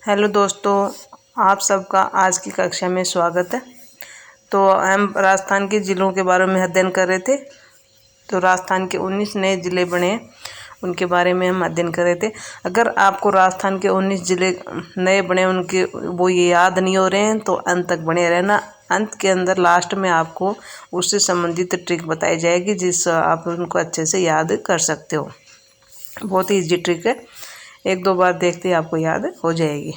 Hello दोस्तों, आप सबका आज की कक्षा में स्वागत है। तो हम राजस्थान के ज़िलों के बारे में अध्ययन कर रहे थे। तो राजस्थान के 19 नए ज़िले बने हैं, उनके बारे में हम अध्ययन कर रहे थे। अगर आपको राजस्थान के 19 ज़िले नए बने उनके वो ये याद नहीं हो रहे हैं तो अंत तक बने रहना। अंत के अंदर लास्ट में आपको उससे संबंधित ट्रिक बताई जाएगी जिससे आप उनको अच्छे से याद कर सकते हो। बहुत ही ईजी ट्रिक है, एक दो बार देखते ही आपको याद हो जाएगी।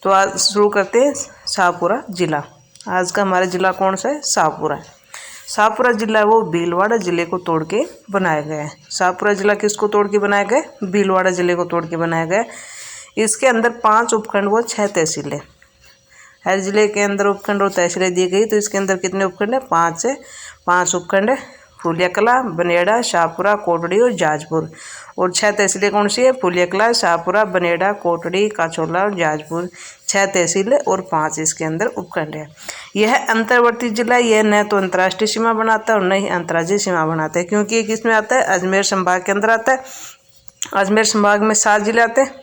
तो आज शुरू करते हैं शाहपुरा जिला। आज का हमारा ज़िला कौन सा है? शाहपुरा है। शाहपुरा जिला है वो भीलवाड़ा ज़िले को तोड़ के बनाया गया है। शाहपुरा जिला किसको तोड़ के बनाया गया? भीलवाड़ा ज़िले को तोड़ के बनाया गया है। इसके अंदर 5 उपखंड व 6 तहसीलें। हर जिले के अंदर उपखंड और तहसीलें दी गई। तो इसके अंदर कितने उपखंड है? 5 है। 5 उपखंड है, फुलिया कला, बनेड़ा, शाहपुरा, कोटड़ी और जाजपुर। और 6 तहसीलें कौन सी है? फुलिया कला, शाहपुरा, बनेड़ा, कोटड़ी, काचोला और जाजपुर। 6 तहसीलें और 5 इसके अंदर उपखंड है। यह अंतर्वर्ती जिला, यह न तो अंतर्राष्ट्रीय सीमा बनाता है और न ही अंतर्राज्यीय सीमा बनाता है, क्योंकि ये किस में आता है? अजमेर संभाग के अंदर आता है। अजमेर संभाग में 7 जिले आते हैं,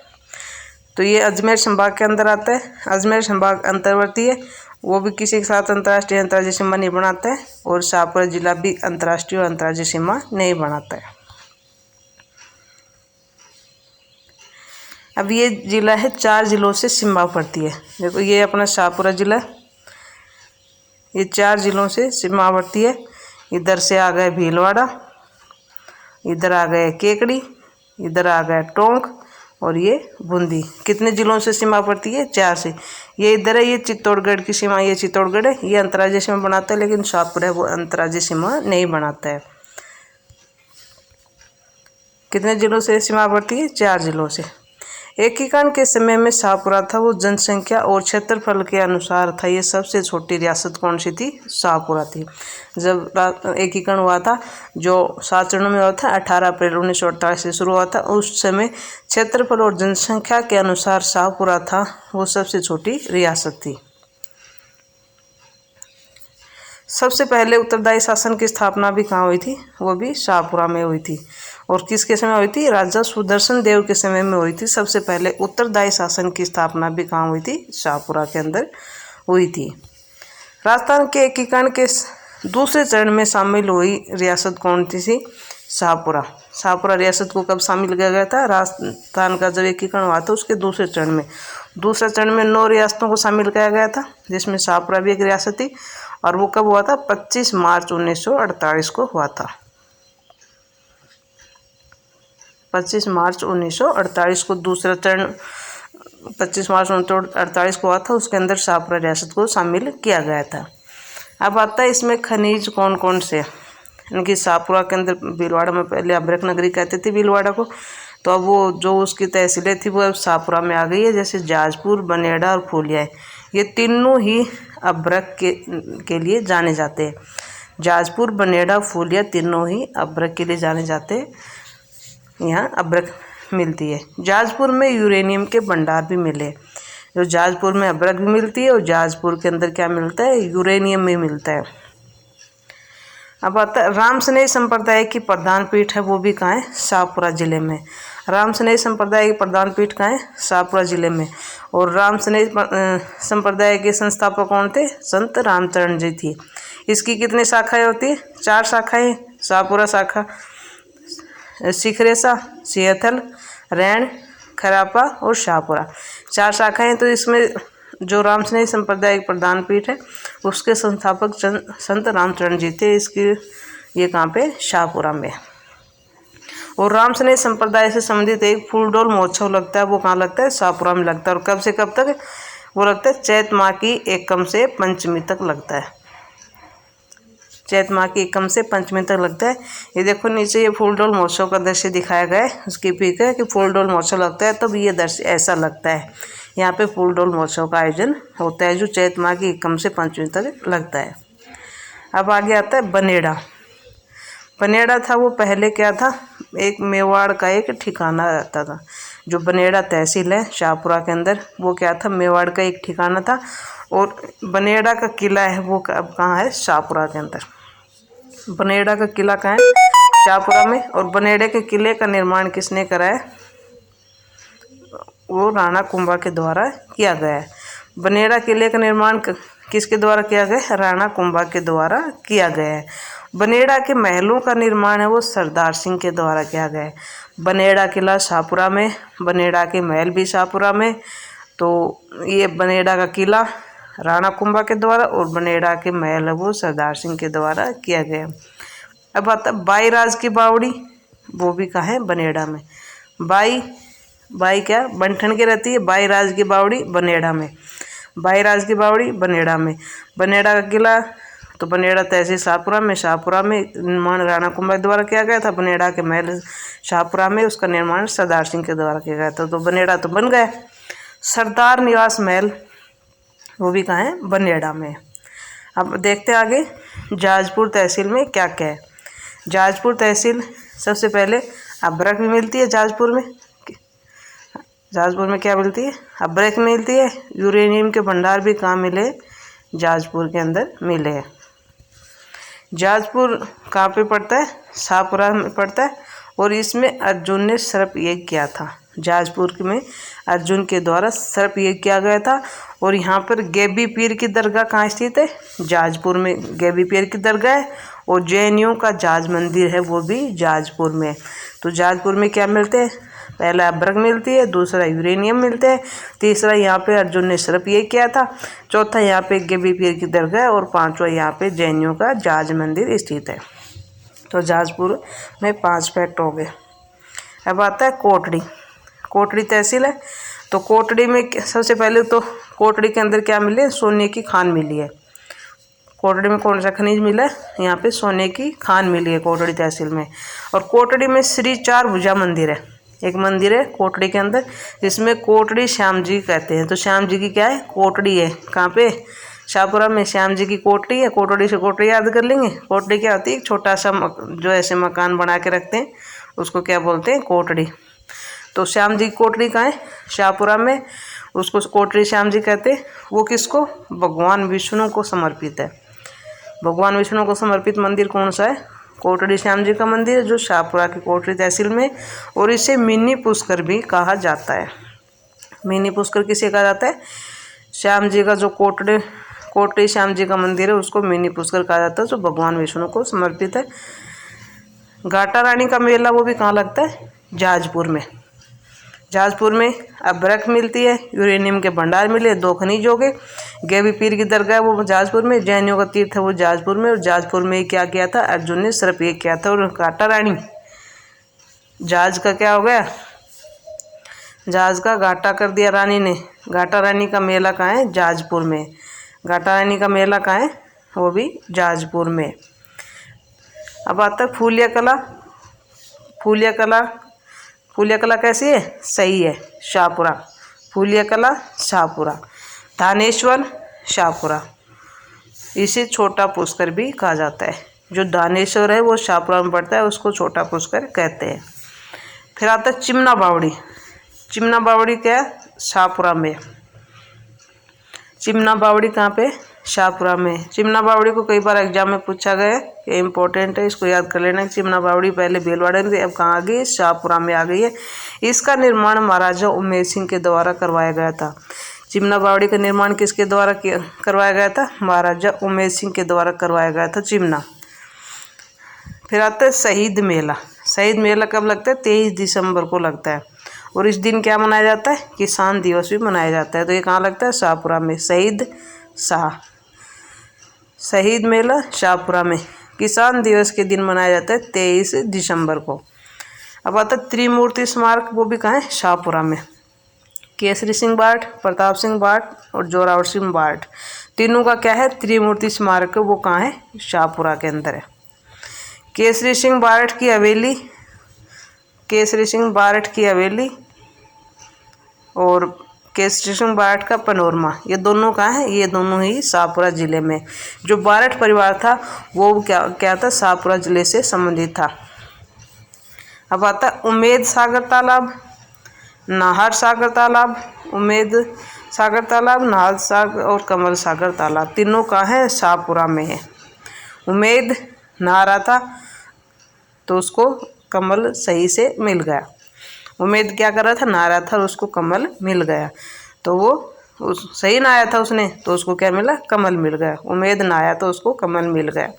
तो ये अजमेर संभाग के अंदर आता है। अजमेर संभाग अंतर्वर्ती है, वो भी किसी के साथ अंतर्राष्ट्रीय अंतर्राज्यीय सीमा नहीं बनाता है। और शाहपुरा जिला भी अंतर्राष्ट्रीय और अंतर्राज्यीय सीमा नहीं बनाता है। अब ये जिला है 4 जिलों से सीमा पड़ती है। देखो ये अपना शाहपुरा जिला, ये 4 जिलों से सीमावर्ती है। इधर से आ गए भीलवाड़ा, इधर आ गए केकड़ी, इधर आ गया टोंक और ये बूंदी। कितने जिलों से सीमा पड़ती है? 4 से। ये इधर है, ये चित्तौड़गढ़ की सीमा, ये चित्तौड़गढ़ है, ये अंतर्राज्यीय सीमा बनाता है, लेकिन शाहपुरा है वो अंतर्राज्यीय सीमा नहीं बनाता है। कितने जिलों से सीमा पड़ती है? 4 जिलों से। एकीकरण के समय में शाहपुरा था वो जनसंख्या और क्षेत्रफल के अनुसार था ये सबसे छोटी रियासत कौन सी थी? शाहपुरा थी। जब एकीकरण हुआ था, जो 7 चरणों में हुआ था, 18 अप्रैल 1948 से शुरू हुआ था, उस समय क्षेत्रफल और जनसंख्या के अनुसार शाहपुरा था वो सबसे छोटी रियासत थी। सबसे पहले उत्तरदायी शासन की स्थापना भी कहाँ हुई थी? वो भी शाहपुरा में हुई थी। और किसके समय हुई थी? राजा सुदर्शन देव के समय में हुई थी। सबसे पहले उत्तरदायी शासन की स्थापना भी कहाँ हुई थी? शाहपुरा के अंदर हुई थी। राजस्थान के एकीकरण के दूसरे चरण में शामिल हुई रियासत कौन थी? शाहपुरा। शाहपुरा रियासत को कब शामिल किया गया था? राजस्थान का जब एकीकरण हुआ था उसके दूसरे चरण में। दूसरे चरण में 9 रियासतों को शामिल किया गया था, जिसमें शाहपुरा भी एक रियासत थी। और वो कब हुआ था? 25 मार्च 1948 को हुआ था। 25 मार्च 1948 को दूसरा चरण 25 मार्च 1948 को हुआ था, उसके अंदर शाहपुरा रियासत को शामिल किया गया था। अब आता है इसमें खनिज कौन कौन से, इनकी शाहपुरा के अंदर भीलवाड़ा में पहले अभ्रक नगरी कहते थे भीलवाड़ा को, तो अब वो जो उसकी तहसीलें थी वो अब शाहपुरा में आ गई है। जैसे जाजपुर, बनेड़ा और फूलिया है, ये तीनों ही अभ्रक के लिए जाने जाते हैं। जाजपुर, बनेड़ा, फूलिया तीनों ही अभ्रक के लिए जाने जाते हैं। यहाँ अभ्रक मिलती है। जाजपुर में यूरेनियम के भंडार भी मिले। जो जाजपुर में अभ्रक भी मिलती है और जाजपुर के अंदर क्या मिलता है? यूरेनियम भी मिलता है। अब आता है रामसनेही संप्रदाय की प्रधान पीठ है, वो भी कहाँ है? शाहपुरा जिले में। रामसनेही संप्रदाय की प्रधान पीठ कहाँ है? शाहपुरा जिले में। और रामसनेही संप्रदाय के संस्थापक कौन थे? संत रामचरण जी थी। इसकी कितनी शाखाएं होती है? 4 शाखाएं। शाहपुरा शाखा, सिखरेसा, सियथल, रैण, खरापा और शाहपुरा, 4 शाखाएं। तो इसमें जो रामसनेही संप्रदाय की प्रधान पीठ है उसके संस्थापक संत रामचरण जी थे। इसकी ये कहाँ पे? शाहपुरा में। और रामसनेही संप्रदाय से संबंधित एक फूलडोल महोत्सव लगता है, वो कहाँ लगता है? शाहपुरा में लगता है। और कब से कब तक? वो लगता है चैत माह की एकम से पंचमी तक लगता है। चैत माह की एकम से पंचमी तक लगता है। ये देखो नीचे ये फूलडोल महोत्सव का दृश्य दिखाया गया है, उसकी पिक है कि फूलडोल महोत्सव लगता है तब ये दृश्य ऐसा लगता है। यहाँ पे फूलडोल महोत्सव का आयोजन होता है जो चैत माह की एकम से पंचमी तक लगता है। अब आगे आता है बनेड़ा। बनेड़ा था वो पहले क्या था? एक मेवाड़ का एक ठिकाना रहता था। जो बनेड़ा तहसील है शाहपुरा के अंदर, वो क्या था? मेवाड़ का एक ठिकाना था। और बनेड़ा का किला है वो कहाँ है? शाहपुरा के अंदर। बनेड़ा का किला कहाँ है? शाहपुरा में। और बनेड़े के किले का निर्माण किसने कराया? वो राणा कुंभा के द्वारा किया गया है। बनेड़ा किले का निर्माण किसके द्वारा किया गया है? राणा कुंभा के द्वारा किया गया है। बनेड़ा के महलों का निर्माण है वो सरदार सिंह के द्वारा किया गया है। बनेड़ा किला शाहपुरा में, बनेड़ा के महल भी शाहपुरा में। तो ये बनेड़ा का किला राणा कुंभा के द्वारा और बनेड़ा के महल है वो सरदार सिंह के द्वारा किया गया। अब आता बाई राज की बावड़ी, वो भी कहाँ है? बनेड़ा में। बाई क्या बनठन के रहती है? बाई राज की बावड़ी बनेड़ा में। बाई राज की बावड़ी बनेड़ा में। बनेड़ा का किला तो बनेड़ा तहसील शाहपुरा में। शाहपुरा में निर्माण राणा कुंभा के द्वारा किया गया था। बनेड़ा के महल शाहपुरा में, उसका निर्माण सरदार सिंह के द्वारा किया गया था। तो बनेड़ा तो बन गया। सरदार निवास महल वो भी कहाँ है? बनेड़ा में। अब देखते हैं आगे जाजपुर तहसील में क्या क्या है। जाजपुर तहसील सबसे पहले अभ्रक भी मिलती है जाजपुर में। जाजपुर में क्या मिलती है? अभ्रक मिलती है। यूरेनियम के भंडार भी कहाँ मिले? जाजपुर के अंदर मिले हैं। जाजपुर कहाँ पे पड़ता है? शाहपुरा में पड़ता है। और इसमें अर्जुन ने सर्प यज्ञ किया था। जाजपुर में अर्जुन के द्वारा सर्प यज्ञ किया गया था। और यहाँ पर गैबी पीर की दरगाह कहाँ स्थित है? जाजपुर में गैबी पीर की दरगाह है। और जैनियों का जाज मंदिर है वो भी जाजपुर में। तो जाजपुर में क्या मिलते हैं? पहला अभ्रक मिलती है, दूसरा यूरेनियम मिलते हैं, तीसरा यहाँ पे अर्जुन ने सर्प यज्ञ किया था, चौथा यहाँ पे गैबी पीर की दरगाह और पांचवा यहाँ पे जैनियों का जाज मंदिर स्थित है। तो जाजपुर में 5 फैक्ट हो गए। अब आता है कोटड़ी। कोटड़ी तहसील है। तो कोटड़ी में सबसे पहले तो कोटड़ी के अंदर क्या मिले? सोने की खान मिली है। कोटड़ी में कौन सा खनिज मिला है? यहाँ पे सोने की खान मिली है कोटड़ी तहसील में। और कोटड़ी में श्री 4 भुजा मंदिर है। एक मंदिर है कोटड़ी के अंदर जिसमें कोटड़ी श्याम जी कहते हैं। तो श्याम जी की क्या है? कोटड़ी है। कहाँ पे? शाहपुरा में श्याम जी की कोटड़ी है। कोटड़ी से कोटड़ी याद कर लेंगे। कोटड़ी क्या होती है? एक छोटा सा जो ऐसे मकान बना के रखते हैं उसको क्या बोलते हैं? कोटड़ी। तो श्याम जी की कोटड़ी कहाँ है? शाहपुरा में। उसको कोटड़ी श्याम जी कहते हैं। वो किसको? भगवान विष्णु को समर्पित है। भगवान विष्णु को समर्पित मंदिर कौन सा है? कोटड़ी श्याम जी का मंदिर है जो शाहपुरा की कोटड़ी तहसील में। और इसे मिनी पुष्कर भी कहा जाता है। मिनी पुष्कर किसे कहा जाता है? श्याम जी का जो कोटड़ी श्याम जी का मंदिर है उसको मिनी पुष्कर कहा जाता है जो भगवान विष्णु को समर्पित है। घाटा रानी का मेला वो भी कहाँ लगता है? जाजपुर में। जाजपुर में अभ्रक मिलती है, यूरेनियम के भंडार मिले, 2 खनिज हो गए। गैबी पीर की दरगाह वो जाजपुर में, जैनियों का तीर्थ है वो जाजपुर में। और जाजपुर में क्या किया था? अर्जुन ने सर्प यज्ञ किया था। और घाटा रानी जहाज का क्या हो गया? जहाज का घाटा कर दिया रानी ने। घाटा रानी का मेला कहाँ है? जाजपुर में। घाटा रानी का मेला कहाँ है? वो भी जाजपुर में। अब आता है फूलिया कला। फूलिया कला, फूलिया कला कैसी है? सही है, शाहपुरा। फूलिया कला शाहपुरा। धानेश्वर शाहपुरा। इसे छोटा पुष्कर भी कहा जाता है। जो धानेश्वर है वो शाहपुरा में पड़ता है, उसको छोटा पुष्कर कहते हैं। फिर आता है चिमना बावड़ी। चिमना बावड़ी क्या है? शाहपुरा में। चिमना बावड़ी कहाँ पे? शाहपुरा में। चिमना बावड़ी को कई बार एग्जाम में पूछा गया है, ये इंपॉर्टेंट है, इसको याद कर लेना। चिमना बावड़ी पहले भीलवाड़ा में थी, अब कहाँ आ गई? शाहपुरा में आ गई है। इसका निर्माण महाराजा उमेर सिंह के द्वारा करवाया गया था। चिमना बावड़ी का निर्माण किसके द्वारा करवाया गया था? महाराजा उमेर सिंह के द्वारा करवाया गया था चिमना। फिर आता है शहीद मेला। शहीद मेला कब लगता है? 23 दिसंबर को लगता है। और इस दिन क्या मनाया जाता है? किसान दिवस भी मनाया जाता है। तो ये कहाँ लगता है? शाहपुरा में। शहीद मेला शाहपुरा में किसान दिवस के दिन मनाया जाता है 23 दिसंबर को। अब आता है त्रिमूर्ति स्मारक, वो भी कहाँ है? शाहपुरा में। केसरी सिंह बार्ट, प्रताप सिंह बार्ट और जोरावर सिंह बार्ट, तीनों का क्या है? त्रिमूर्ति स्मारक, वो कहाँ है? शाहपुरा के अंदर है। केसरी सिंह बार्ट की हवेली, केसरी सिंह बार्ट की हवेली और केसरी सिंह बार्ट का पनोरमा, ये दोनों कहाँ है? ये दोनों ही शाहपुरा जिले में। जो बार्ट परिवार था वो क्या था? शाहपुरा जिले से संबंधित था। अब आता है उम्मेद सागर तालाब, नाहर सागर तालाब। उम्मेद सागर तालाब, नाहर सागर और कमल सागर तालाब, तीनों कहाँ है? शाहपुरा में है। उम्मेद नाहर था तो उसको कमल सही से मिल गया। उमेद क्या कर रहा था, नहा रहा था और उसको कमल मिल गया। तो वो सही नहाया था उसने, तो उसको क्या मिला, कमल मिल गया। उमेद नहाया तो उसको कमल मिल गया।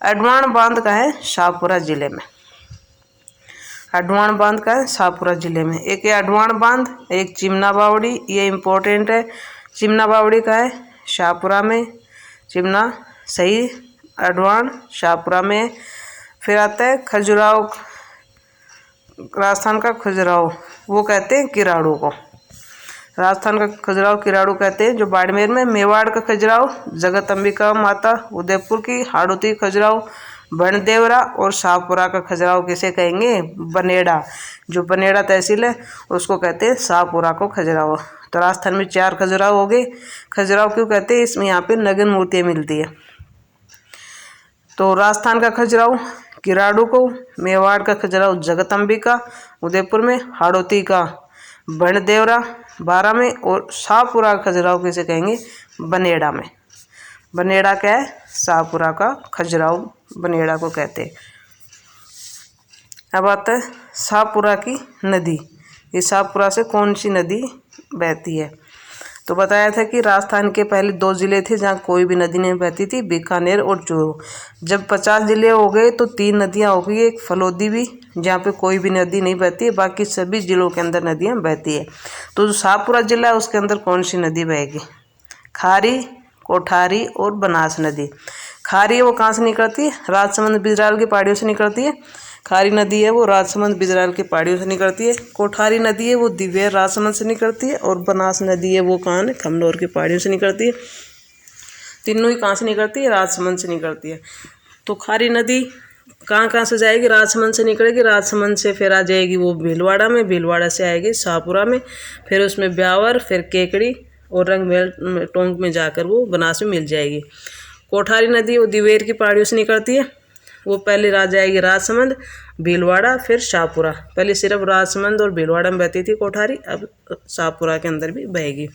अडवाण बांध का है शाहपुरा जिले में। अडवाण बांध का है शाहपुरा जिले में। एक ये अडवाण बांध, एक चिमना बावड़ी, ये इम्पोर्टेंट है। चिमना बावड़ी का है शाहपुरा में, चिमना सही, अडवाण शाहपुरा में। फिर आता है खजुराहो, राजस्थान का खजुराहो, वो कहते हैं किराड़ू को। राजस्थान का खजुराहो किराड़ू कहते हैं। जो बाड़मेर में मेवाड़ का खजुराहो, जगत अंबिका माता, उदयपुर की हाड़ौती खजुराहो, बनदेवरा और शाहपुरा का खजुराहो किसे कहेंगे, बनेड़ा। जो बनेड़ा तहसील है उसको कहते हैं शाहपुरा को खजुराहो। तो राजस्थान में 4 खजुराहो हो गए। खजुराहो क्यों कहते हैं, इसमें यहाँ पे नग्न मूर्तियाँ मिलती है। तो राजस्थान का खजुराहो किराड़ू को, मेवाड़ का खजुराहो जगदम्बिका उदयपुर में, हाड़ौती का बनदेवरा 12 में, और शाहपुरा का खजुराहो किसे कहेंगे, बनेड़ा में। बनेड़ा क्या है, शाहपुरा का खजुराहो बनेड़ा को कहते हैं। अब आता है शाहपुरा की नदी। ये शाहपुरा से कौन सी नदी बहती है। तो बताया था कि राजस्थान के पहले 2 जिले थे जहाँ कोई भी नदी नहीं बहती थी, बीकानेर और चूरू। जब 50 जिले हो गए तो 3 नदियाँ हो गई, एक फलोदी भी जहाँ पे कोई भी नदी नहीं बहती है, बाकी सभी जिलों के अंदर नदियाँ बहती है। तो जो शाहपुरा जिला है उसके अंदर कौन सी नदी बहेगी, खारी, कोठारी और बनास नदी। खारी वो कहाँ से निकलती है, राजसमंद बिजराल की पहाड़ियों से निकलती है। खारी नदी है वो राजसमंद बिजराल की पहाड़ियों से निकलती है। कोठारी नदी है वो दिव्य राजसमंद से निकलती है। और बनास नदी है वो कहाँ है, खमनोर की पहाड़ियों से निकलती है। तीनों ही कहाँ से निकलती है, राजसमंद से निकलती है। तो खारी नदी कहाँ से जाएगी, राजसमंद से निकलेगी, राजसमंद से फिर आ जाएगी वो भीलवाड़ा में, भीलवाड़ा से आएगी शाहपुरा में, फिर उसमें ब्यावर, फिर केकड़ी और रंगमहल टोंक में जाकर वो बनास में मिल जाएगी। कोठारी नदी वो दिवेर की पहाड़ियों से निकलती है। वो पहले जाएगी राजसमंद, भीलवाड़ा, फिर शाहपुरा। पहले सिर्फ राजसमंद और भीलवाड़ा में बहती थी कोठारी, अब शाहपुरा के अंदर भी बहेगी।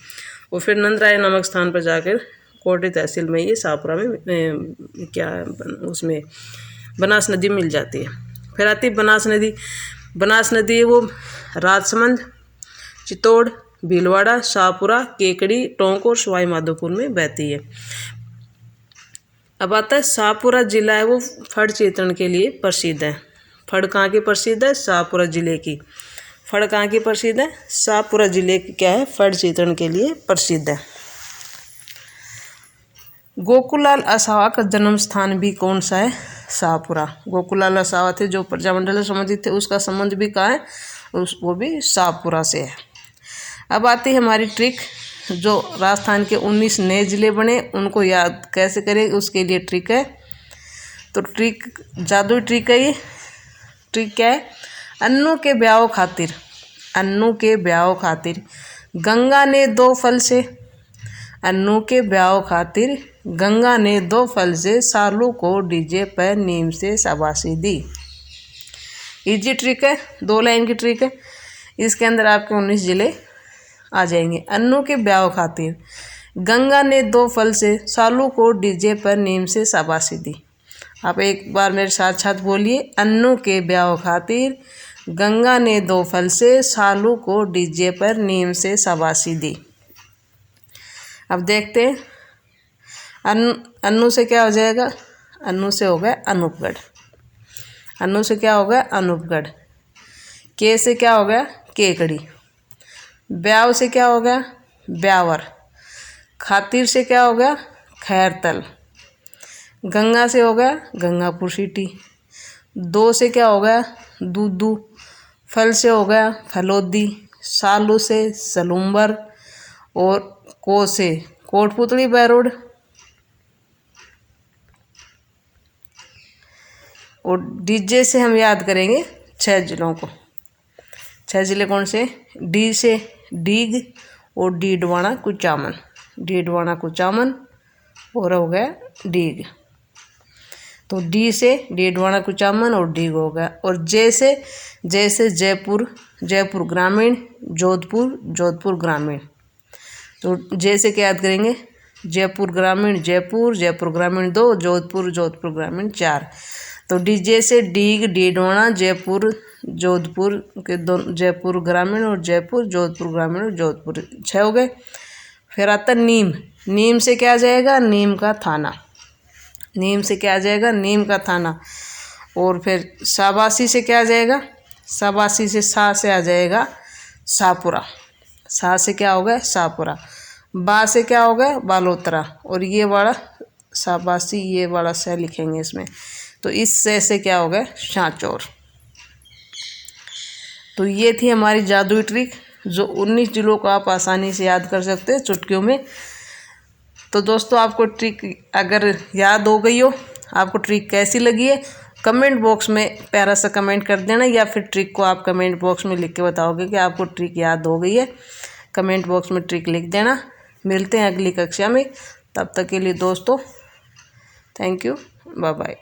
और फिर नंदराय नामक स्थान पर जाकर कोटी तहसील में ये शाहपुरा में क्या उसमें बनास नदी मिल जाती है। फिर आती है बनास नदी। बनास नदी वो राजसमंद, चित्तौड़, भीलवाड़ा, शाहपुरा, केकड़ी, टोंक और सवाई माधोपुर में बहती है। अब आता है शाहपुरा जिला है वो फड़ चित्रण के लिए प्रसिद्ध है। फड़ कहाँ की प्रसिद्ध है, शाहपुरा जिले की। फड़ कहाँ की प्रसिद्ध है, शाहपुरा जिले की क्या है, फड़ चित्रण के लिए प्रसिद्ध है। गोकुललाल असावा का जन्म स्थान भी कौन सा है, शाहपुरा। गोकुललाल असावा थे जो प्रजामंडल से संबंधित थे, उसका संबंध भी कहाँ है, वो भी शाहपुरा से है। अब आती है हमारी ट्रिक। जो राजस्थान के 19 नए जिले बने उनको याद कैसे करें, उसके लिए ट्रिक है। तो ट्रिक जादुई ट्रिक है ये। ट्रिक क्या है, अन्नू के ब्याह खातिर, अन्नू के ब्याह खातिर गंगा ने 2 फल से, अन्नू के ब्याह खातिर गंगा ने 2 फल से सालू को डीजे पर नीम से शाबाशी दी। इजी ट्रिक है, 2 लाइन की ट्रिक है। इसके अंदर आपके 19 जिले आ जाएंगे। अन्नू के ब्याह खातिर गंगा ने 2 फल से सालू को डीजे पर नीम से शाबाशी दी। आप एक बार मेरे साथ बोलिए, अन्नू के ब्याह खातिर गंगा ने 2 फल से सालू को डीजे पर नीम से शाबाशी दी। अब देखते हैं अन्नू से क्या हो जाएगा, अन्नू से हो गया अनूपगढ़, अन्नू से क्या हो गया अनूपगढ़। के से क्या हो गया केकड़ी, ब्याव से क्या हो गया ब्यावर, खातिर से क्या हो गया खैरतल, गंगा से हो गया गंगापुर सिटी, 2 से क्या हो गया दूदू, फल से हो गया फलोदी, सालू से सलूम्बर और को से कोटपुतली बैरोड और डीजे से हम याद करेंगे 6 जिलों को। 6 जिले कौन से, डी से डीग और डीडवाना कुचामन, डीडवाना कुचामन और हो गया डीग। तो डी से डीडवाना कुचामन और डीग हो गया। और जे से जयपुर, जयपुर ग्रामीण, जोधपुर, जोधपुर ग्रामीण। तो जे से क्या याद करेंगे जयपुर ग्रामीण जयपुर, जयपुर ग्रामीण 2, जोधपुर, जोधपुर ग्रामीण 4। तो डीजे से डीग, डीडवाना, जयपुर, जोधपुर के दोनों, जयपुर ग्रामीण और जयपुर, जोधपुर ग्रामीण और जोधपुर, 6 हो गए। फिर आता नीम, नीम से क्या आ जाएगा, नीम का थाना, नीम से क्या आ जाएगा, नीम का थाना। और फिर शाबाशी से क्या आ जाएगा, शाबाशी से सा से आ जाएगा शाहपुरा, सा से क्या हो गया, शाहपुरा। बा से क्या हो गया, बालोतरा। और ये वाला शाबाशी, ये वाला से लिखेंगे इसमें, तो इस से क्या हो गया, शाहचौर। तो ये थी हमारी जादुई ट्रिक, जो 19 जिलों को आप आसानी से याद कर सकते हैं चुटकियों में। तो दोस्तों, आपको ट्रिक अगर याद हो गई हो, आपको ट्रिक कैसी लगी है, कमेंट बॉक्स में प्यारा सा कमेंट कर देना, या फिर ट्रिक को आप कमेंट बॉक्स में लिख के बताओगे कि आपको ट्रिक याद हो गई है। कमेंट बॉक्स में ट्रिक लिख देना। मिलते हैं अगली कक्षा में, तब तक के लिए दोस्तों, थैंक यू, बाय बाय।